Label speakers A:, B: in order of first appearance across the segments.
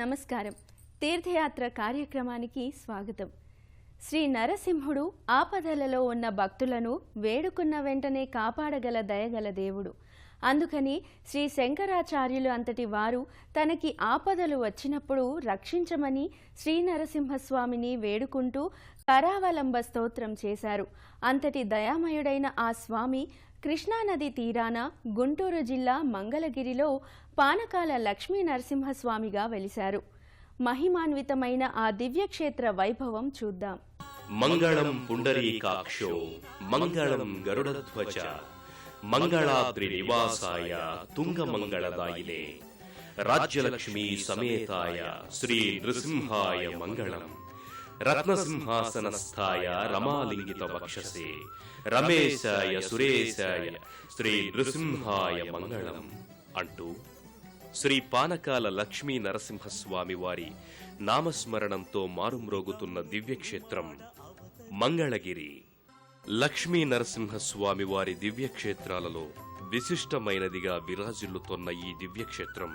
A: నమస్కారం. తీర్థయాత్ర కార్యక్రమానికి స్వాగతం. శ్రీ నరసింహుడు ఆపదలలో ఉన్న భక్తులను వేడుకున్న వెంటనే కాపాడగల దయగల దేవుడు. అందుకని శ్రీ శంకరాచార్యులు అంతటి వారు తనకి ఆపదలు వచ్చినప్పుడు రక్షించమని శ్రీ నరసింహస్వామిని వేడుకుంటూ కరావలంబ స్తోత్రం చేశారు. అంతటి దయామయుడైన ఆ స్వామి కృష్ణానది తీరాన గుంటూరు జిల్లా మంగళగిరిలో పానకాల లక్ష్మీ నరసింహస్వామిగా వెలిశారు. మహిమాన్వితమైన ఆ దివ్యక్షేత్ర వైభవం చూద్దాం.
B: మంగళం పుండరీకాక్షో మంగళం గరుడధ్వజ మంగళాద్రి నివాసాయ తుంగమంగళదాయినే రాజ్యలక్ష్మీ సమేతాయ శ్రీ నృసింహాయ మంగళం రత్నసింహాసనస్థాయ రమాలింగిత వక్షసే రమేశాయ సురేశాయ శ్రీ నృసింహాయ మంగళం అంటూ శ్రీ పానకాల లక్ష్మీ నరసింహస్వామి వారి నామస్మరణంతో మారుమ్రోగుతున్న దివ్యక్షేత్రం మంగళగిరి. లక్ష్మీ నరసింహస్వామి వారి దివ్యక్షేత్రాలలో విశిష్టమైనదిగా విరాజిల్లుతోన్న ఈ దివ్యక్షేత్రం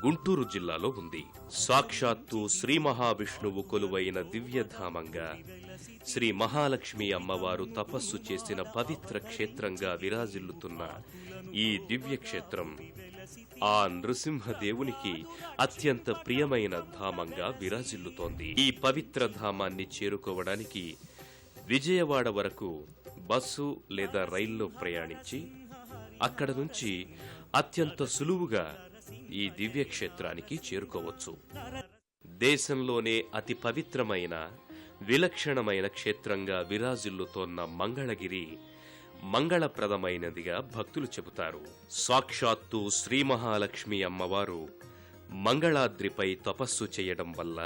B: గుంటూరు జిల్లాలో ఉంది. సాక్షాత్తు శ్రీ మహావిష్ణువు కొలువైన దివ్యధామంగా శ్రీ మహాలక్ష్మి అమ్మవారు తపస్సు చేసిన పవిత్ర క్షేత్రంగా విరాజిల్లుతున్న ఈ దివ్యక్షేత్రం ఆ నృసింహదేవునికి అత్యంత ప్రియమైన ధామంగా విరాజిల్లుతోంది. ఈ పవిత్ర ధామాన్ని చేరుకోవడానికి విజయవాడ వరకు బస్సు లేదా రైల్లో ప్రయాణించి అక్కడ నుంచి అత్యంత సులువుగా ఈ దివ్యక్షేత్రానికి చేరుకోవచ్చు. దేశంలోనే అతి పవిత్రమైన విలక్షణమైన క్షేత్రంగా విరాజిల్లుతోన్న మంగళగిరి మంగళప్రదమైనదిగా భక్తులు చెబుతారు. సాక్షాత్తు శ్రీ మహాలక్ష్మి అమ్మవారు మంగళాద్రిపై తపస్సు చేయడం వల్ల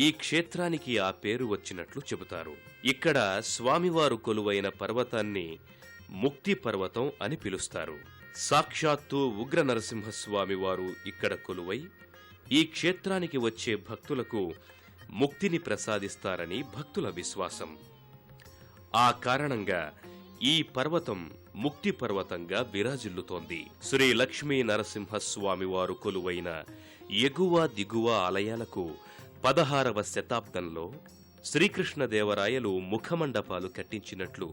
B: ఈ క్షేత్రానికి ఆ పేరు వచ్చినట్లు చెబుతారు. ఇక్కడ స్వామివారు కొలువైన పర్వతాన్ని ముక్తి పర్వతం అని పిలుస్తారు. సాక్షాత్తు ఉగ్ర నరసింహస్వామి వారు ఇక్కడ కొలువై ఈ క్షేత్రానికి వచ్చే భక్తులకు ముక్తిని ప్రసాదిస్తారని భక్తుల విశ్వాసం. ఆ కారణంగా ఈ పర్వతం ముక్తి పర్వతంగా విరాజిల్లుతోంది. శ్రీ లక్ష్మీ నరసింహస్వామి వారు కొలువైన ఎగువ దిగువ ఆలయాలకు 16వ శతాబ్దంలో శ్రీకృష్ణదేవరాయలు ముఖమండపాలు కట్టించినట్లు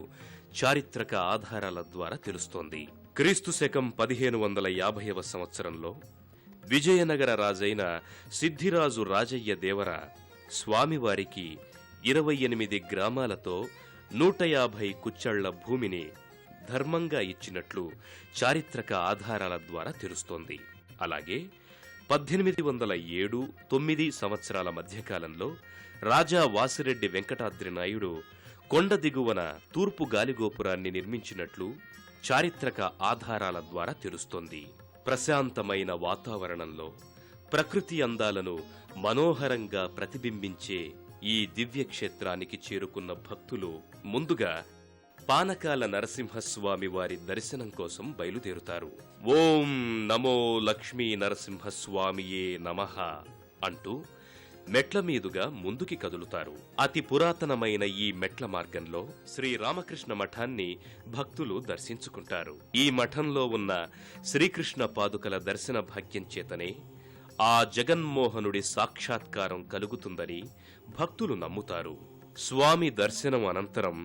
B: చారిత్రక ఆధారాల ద్వారా తెలుస్తోంది. క్రీస్తు శకం 1550వ సంవత్సరంలో విజయనగర రాజైన సిద్ధిరాజు రాజయ్య దేవర స్వామివారికి 28 గ్రామాలతో 150 కుచ్చళ్ల భూమిని ధర్మంగా ఇచ్చినట్లు చారిత్రక ఆధారాల ద్వారా తెలుస్తోంది. అలాగే 1807-9 సంవత్సరాల మధ్యకాలంలో రాజా వాసిరెడ్డి వెంకటాద్రి నాయుడు కొండ దిగువన తూర్పు గాలిగోపురాన్ని నిర్మించినట్లు చారిత్రక ఆధారాల ద్వారా తెలుస్తోంది. ప్రశాంతమైన వాతావరణంలో ప్రకృతి అందాలను మనోహరంగా ప్రతిబింబించే ఈ దివ్యక్షేత్రానికి చేరుకున్న భక్తులు ముందుగా పానకాల నరసింహస్వామి వారి దర్శనం కోసం బయలుదేరుతారు. ఓం నమో లక్ష్మీ నరసింహస్వామియే నమః అంటూ మెట్ల మీదుగా ముందుకి కదులుతారు. అతి పురాతనమైన ఈ మెట్ల మార్గంలో శ్రీ రామకృష్ణ మఠాన్ని భక్తులు దర్శించుకుంటారు. ఈ మఠంలో ఉన్న శ్రీకృష్ణ పాదుకల దర్శన భాగ్యం చేతనే ఆ జగన్మోహనుడి సాక్షాత్కారం కలుగుతుందని భక్తులు నమ్ముతారు. స్వామి దర్శనం అనంతరం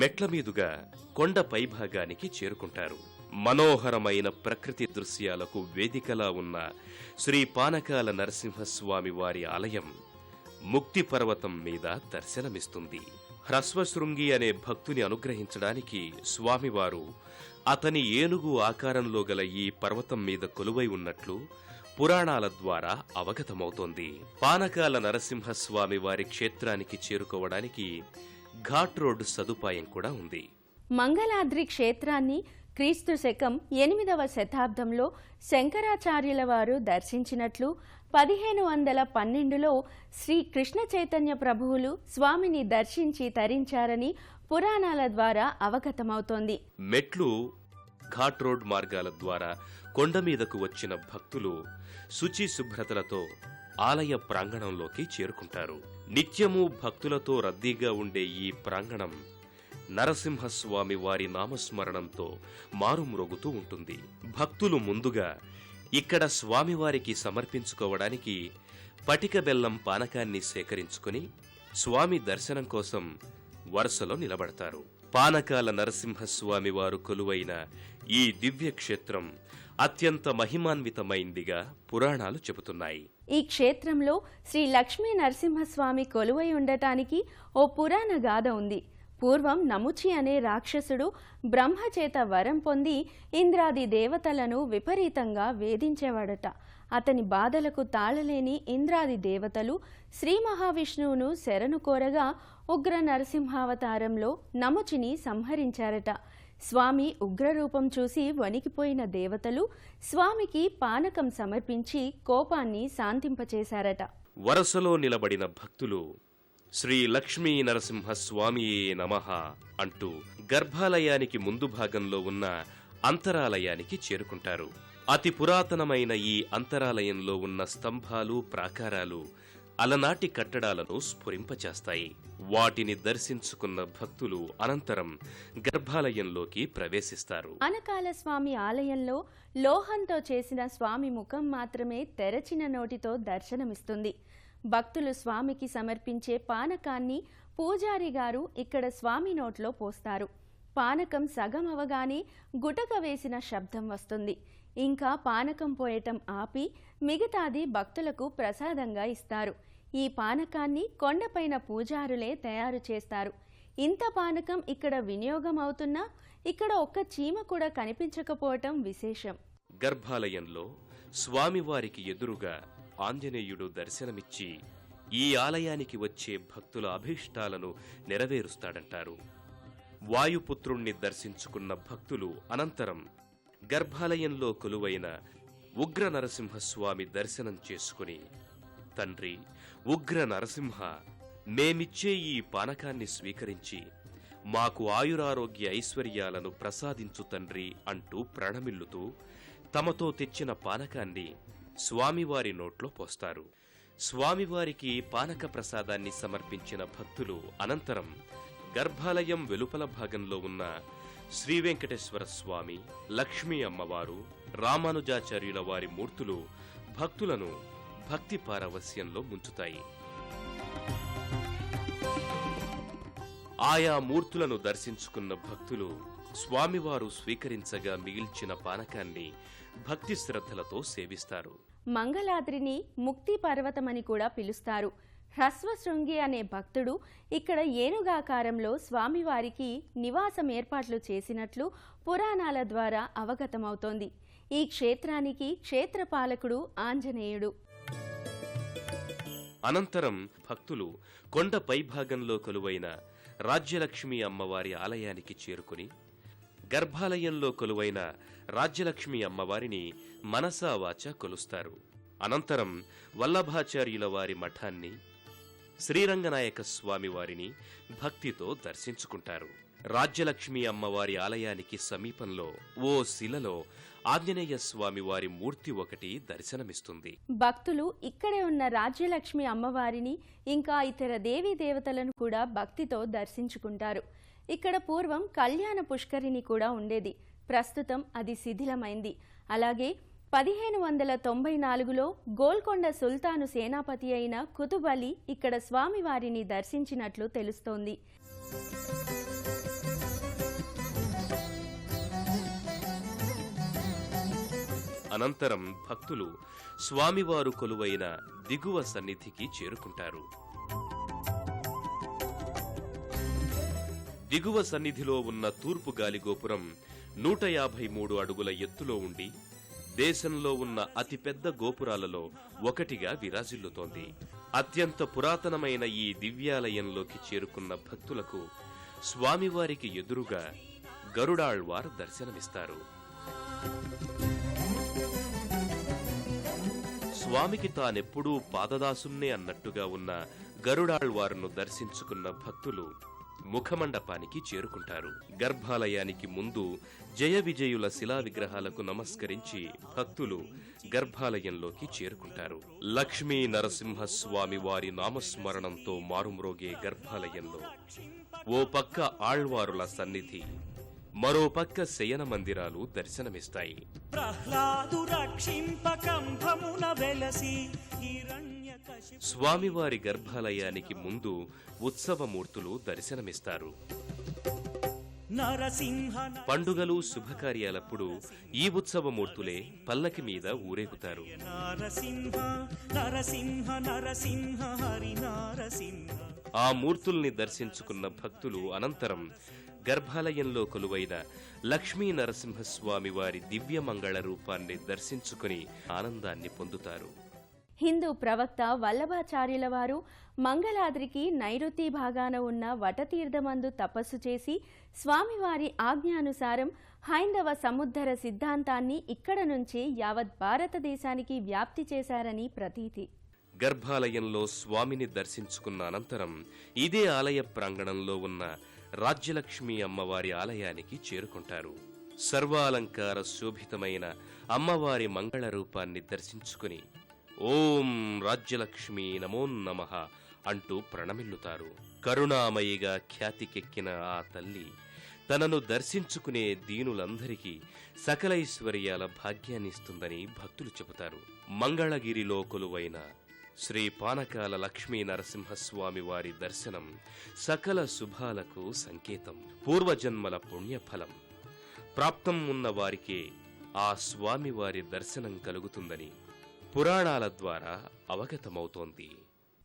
B: మెట్ల మీదుగా కొండ పైభాగానికి చేరుకుంటారు. మనోహరమైన ప్రకృతి దృశ్యాలకు వేదికలా ఉన్న శ్రీ పానకాల నరసింహస్వామి వారి ఆలయం ముక్తి పర్వతం మీద దర్శనమిస్తుంది. హ్రస్వశృంగి అనే భక్తుని అనుగ్రహించడానికి స్వామివారు అతని ఏనుగు ఆకారంలో గల ఈ పర్వతం మీద కొలువై ఉన్నట్లు పురాణాల ద్వారా అవగతమవుతోంది. పానకాల నరసింహస్వామి వారి క్షేత్రానికి చేరుకోవడానికి ఘాట్ రోడ్డు సదుపాయం కూడా ఉంది.
A: మంగళాద్రి క్షేత్రాన్ని క్రీస్తు శకం 8వ శతాబ్దంలో శంకరాచార్యుల వారు దర్శించినట్లు 1512లో శ్రీ కృష్ణ చైతన్య ప్రభువులు స్వామిని దర్శించి తరించారని పురాణాల ద్వారా అవగతమవుతోంది.
B: మెట్లు ఘాట్ రోడ్ మార్గాల ద్వారా కొండ మీదకు వచ్చిన భక్తులు శుచి శుభ్రతలతో ఆలయ ప్రాంగణంలోకి చేరుకుంటారు. నిత్యము భక్తులతో రద్దీగా ఉండే ఈ ప్రాంగణం నరసింహస్వామి వారి నామస్మరణంతో మారుమ్రోగుతూ ఉంటుంది. భక్తులు ముందుగా ఇక్కడ స్వామివారికి సమర్పించుకోవడానికి పటిక బెల్లం పానకాన్ని సేకరించుకుని స్వామి దర్శనం కోసం వరుసలో నిలబడతారు. పానకాల నరసింహస్వామి వారు కొలువైన ఈ దివ్యక్షేత్రం అత్యంత మహిమాన్వితమైందిగా పురాణాలు చెబుతున్నాయి.
A: ఈ క్షేత్రంలో శ్రీ లక్ష్మీ నరసింహస్వామి కొలువై ఉండటానికి ఓ పురాణ గాథ ఉంది. పూర్వం నముచి అనే రాక్షసుడు బ్రహ్మచేత వరం పొంది ఇంద్రాది దేవతలను విపరీతంగా వేధించేవాడట. అతని బాధలకు తాళలేని ఇంద్రాది దేవతలు శ్రీ మహావిష్ణువును శరణు కోరగా ఉగ్ర నరసింహావతారంలో నముచిని సంహరించారట. స్వామి ఉగ్రరూపం చూసి వణికిపోయిన దేవతలు స్వామికి పానకం సమర్పించి కోపాన్ని శాంతింపచేశారట.
B: వరసలో నిలబడిన భక్తులు శ్రీ లక్ష్మీ నరసింహస్వామియే నమః అంటూ గర్భాలయానికి ముందు భాగంలో ఉన్న అంతరాలయానికి చేరుకుంటారు. అతి పురాతనమైన ఈ అంతరాలయంలో ఉన్న స్తంభాలు, ప్రాకారాలు అలనాటి కట్టడాలను స్ఫురింపచేస్తాయి. వాటిని దర్శించుకున్న భక్తులు అనంతరం గర్భాలయంలోకి ప్రవేశిస్తారు.
A: పానకాల స్వామి ఆలయంలో లోహంతో చేసిన స్వామి ముఖం మాత్రమే తెరచిన నోటితో దర్శనమిస్తుంది. భక్తులు స్వామికి సమర్పించే పానకాన్ని పూజారి గారు ఇక్కడ స్వామి నోట్లో పోస్తారు. పానకం సగం అవగానే గుటక వేసిన శబ్దం వస్తుంది. ఇంకా పానకం పోయటం ఆపి మిగతాది భక్తులకు ప్రసాదంగా ఇస్తారు. ఈ పానకాన్ని కొండపైన పూజారులే తయారు చేస్తారు. ఇంత పానకం ఇక్కడ వినియోగం అవుతున్నా ఇక్కడ ఒక్క చీమ కూడా కనిపించకపోవటం విశేషం.
B: గర్భాలయంలో స్వామివారికి ఎదురుగా ఆంజనేయుడు దర్శనమిచ్చి ఈ ఆలయానికి వచ్చే భక్తుల అభీష్టాలను నెరవేరుస్తాడంటారు. వాయుపుత్రుణ్ణి దర్శించుకున్న భక్తులు అనంతరం గర్భాలయంలో కొలువైన ఉగ్ర నరసింహస్వామి దర్శనం చేసుకుని, తండ్రి ఉగ్ర నరసింహ, మేమిచ్చే ఈ పానకాన్ని స్వీకరించి మాకు ఆయురారోగ్య ఐశ్వర్యాలను ప్రసాదించు తండ్రి అంటూ ప్రణమిల్లుతూ తమతో తెచ్చిన పానకాన్ని స్వామివారి నోట్లో పోస్తారు. స్వామివారికి పానక ప్రసాదాన్ని సమర్పించిన భక్తులు అనంతరం గర్భాలయం వెలుపల భాగంలో ఉన్న శ్రీవెంకటేశ్వర స్వామి, లక్ష్మీ అమ్మవారు, రామానుజాచార్యుల వారి మూర్తులు భక్తులను భక్తి పారవస్యంలో ముంచుతాయి. ఆయా మూర్తులను దర్శించుకున్న భక్తులు స్వామివారు స్వీకరించగా మిగిల్చిన పానకాన్ని భక్తి శ్రద్ధలతో సేవిస్తారు.
A: మంగళాద్రిని ముక్తి పర్వతమని కూడా పిలుస్తారు. హ్రస్వశృంగి అనే భక్తుడు ఇక్కడ ఏనుగాకారంలో స్వామివారికి నివాసం ఏర్పాట్లు చేసినట్లు పురాణాల ద్వారా అవగతమవుతోంది. ఈ క్షేత్రానికి క్షేత్రపాలకుడు ఆంజనేయుడు.
B: అనంతరం భక్తులు కొండ పైభాగంలో కొలువైన రాజ్యలక్ష్మి అమ్మవారి ఆలయానికి చేరుకుని గర్భాలయంలో కొలువైన రాజ్యలక్ష్మి అమ్మవారిని మనసా వాచా కొలుస్తారు. అనంతరం వల్లభాచార్యుల వారి మఠాన్ని, శ్రీరంగనాయక స్వామి వారిని భక్తితో దర్శించుకుంటారు. రాజ్యలక్ష్మి అమ్మవారి ఆలయానికి సమీపంలో ఓ శిలలో ఆంజనేయ స్వామి వారి మూర్తి ఒకటి దర్శనమిస్తుంది.
A: భక్తులు ఇక్కడే ఉన్న రాజ్యలక్ష్మి అమ్మవారిని ఇంకా ఇతర దేవీ దేవతలను కూడా భక్తితో దర్శించుకుంటారు. ఇక్కడ పూర్వం కళ్యాణ పుష్కరిణి కూడా ఉండేది. ప్రస్తుతం అది శిథిలమైంది. అలాగే 1594లో గోల్కొండ సుల్తాను సేనాపతి అయిన కుతుబ్ అలీ ఇక్కడ స్వామివారిని దర్శించినట్లు తెలుస్తోంది.
B: అనంతరం భక్తులు స్వామివారు కొలువైన దిగువ సన్నిధికి చేరుకుంటారు. దిగువ సన్నిధిలో ఉన్న తూర్పు గాలిగోపురం 153 అడుగుల ఎత్తులో ఉండి దేశంలో ఉన్న అతిపెద్ద గోపురాలలో ఒకటిగా విరాజిల్లుతోంది. అత్యంత పురాతనమైన ఈ దివ్యాలయంలోకి చేరుకున్న భక్తులకు స్వామివారికి ఎదురుగా గరుడాళ్వార్ దర్శనమిస్తారు. స్వామికి తానెప్పుడూ పాదదాసున్నే అన్నట్టుగా ఉన్న గరుడాళ్వారును దర్శించుకున్న భక్తులు ముఖమండపానికి చేరుకుంటారు. గర్భాలయానికి ముందు జయ విజయుల శిలా విగ్రహాలకు నమస్కరించి భక్తులు గర్భాలయంలోకి చేరుకుంటారు. లక్ష్మీ నరసింహస్వామి వారి నామస్మరణంతో మారుమ్రోగే గర్భాలయంలో ఓ పక్క ఆళ్వారుల సన్నిధి, మరో పక్క శయన మందిరాలు దర్శనమిస్తాయి. ప్రహ్లాదు రక్షింపకంభమున వెలసి హిరణ్య స్వామివారి గర్భాలయానికి ముందు ఉత్సవమూర్తులు దర్శనమిస్తారు. పండుగలు శుభకార్యాలప్పుడు ఈ ఉత్సవమూర్తులే పల్లకి మీద ఊరేగుతారు. ఆ మూర్తుల్ని దర్శించుకున్న భక్తులు అనంతరం గర్భాలయంలో కొలువైన లక్ష్మీ నరసింహస్వామి వారి దివ్యమంగళ రూపాన్ని దర్శించుకుని ఆనందాన్ని పొందుతారు.
A: హిందూ ప్రవక్త వల్లభాచార్యుల వారు మంగళాద్రికి నైరుతి భాగాన ఉన్న వటతీర్థమందు తపస్సు చేసి స్వామివారి ఆజ్ఞానుసారం హైందవ సముద్ధర సిద్ధాంతాన్ని ఇక్కడ నుంచే యావత్ భారతదేశానికి వ్యాప్తి చేశారని ప్రతీతి.
B: గర్భాలయంలో స్వామిని దర్శించుకున్న అనంతరం ఇదే ఆలయ ప్రాంగణంలో ఉన్న రాజ్యలక్ష్మి అమ్మవారి ఆలయానికి చేరుకుంటారు. సర్వాలంకార శోభితమైన అమ్మవారి మంగళ రూపాన్ని దర్శించుకుని ఓం రాజ్యలక్ష్మి నమో నమః అంటూ ప్రణమిల్లుతారు. కరుణామయిగా ఖ్యాతికెక్కిన ఆ తల్లి తనను దర్శించుకునే దీనులందరికీ సకలైశ్వర్యాల భాగ్యాన్నిస్తుందని భక్తులు చెబుతారు. మంగళగిరిలో కొలువైన శ్రీ పానకాల లక్ష్మీ నరసింహస్వామి వారి దర్శనం సకల శుభాలకు సంకేతం. పూర్వజన్మల పుణ్యఫలం ప్రాప్తం ఉన్న వారికే ఆ స్వామివారి దర్శనం కలుగుతుందని పురాణాల ద్వారా అవగతమవుతోంది.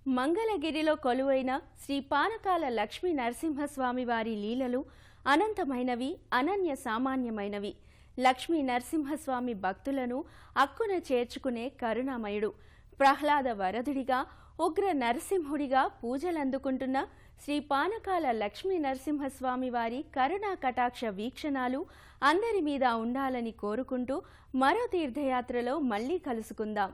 A: మంగళగిరిలో కొలువైన శ్రీ పానకాల లక్ష్మీ నరసింహస్వామి వారి లీలలు అనంతమైనవి, అనన్య సామాన్యమైనవి. లక్ష్మీ నరసింహస్వామి భక్తులను అక్కున చేర్చుకునే కరుణామయుడు. ప్రహ్లాద వరదుడిగా, ఉగ్ర నరసింహుడిగా పూజలందుకుంటున్న శ్రీ పానకాల లక్ష్మీ నరసింహస్వామి వారి కరుణా కటాక్ష వీక్షణాలు అందరి మీద ఉండాలని కోరుకుంటూ మరో తీర్థయాత్రలో మళ్లీ కలుసుకుందాం.